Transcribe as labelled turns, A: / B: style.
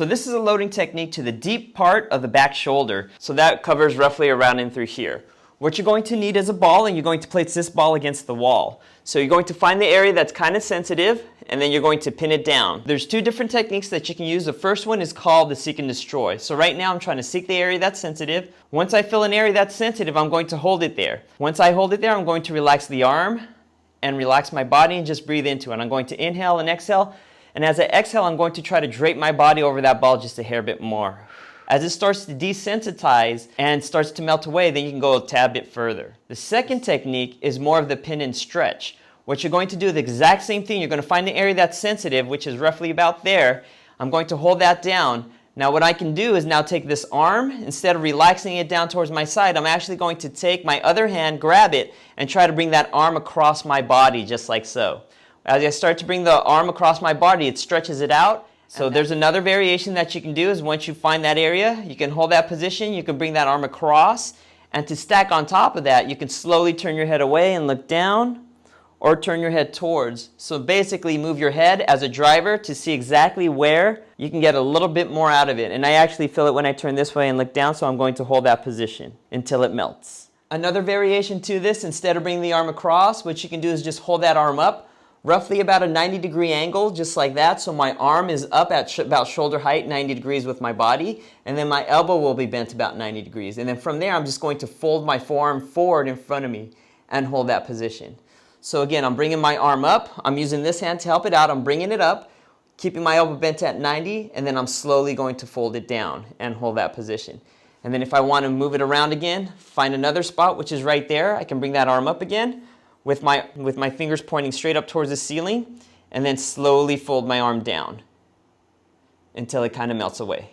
A: So this is a loading technique to the deep part of the back shoulder. So that covers roughly around in through here. What you're going to need is a ball, and you're going to place this ball against the wall. So you're going to find the area that's kind of sensitive, and then you're going to pin it down. There's two different techniques that you can use. The first one is called the seek and destroy. So right now I'm trying to seek the area that's sensitive. Once I feel an area that's sensitive, I'm going to hold it there. Once I hold it there, I'm going to relax the arm and relax my body and just breathe into it. I'm going to inhale and exhale. And as I exhale, I'm going to try to drape my body over that ball just a hair bit more. As it starts to desensitize and starts to melt away, then you can go a tad bit further. The second technique is more of the pin and stretch. What you're going to do is the exact same thing. You're going to find the area that's sensitive, which is roughly about there. I'm going to hold that down. Now what I can do is now take this arm, instead of relaxing it down towards my side, I'm actually going to take my other hand, grab it, and try to bring that arm across my body just like so. As I start to bring the arm across my body, it stretches it out. So there's another variation that you can do is once you find that area, you can hold that position, you can bring that arm across, and to stack on top of that, you can slowly turn your head away and look down, or turn your head towards. So basically move your head as a driver to see exactly where you can get a little bit more out of it. And I actually feel it when I turn this way and look down, so I'm going to hold that position until it melts. Another variation to this, instead of bringing the arm across, what you can do is just hold that arm up, roughly about a 90-degree angle, just like that. So my arm is up at about shoulder height, 90 degrees with my body, and then my elbow will be bent about 90 degrees. And then from there, I'm just going to fold my forearm forward in front of me and hold that position. So again, I'm bringing my arm up. I'm using this hand to help it out. I'm bringing it up, keeping my elbow bent at 90, and then I'm slowly going to fold it down and hold that position. And then if I want to move it around again, find another spot, which is right there. I can bring that arm up again, with my fingers pointing straight up towards the ceiling, and then slowly fold my arm down until it kind of melts away.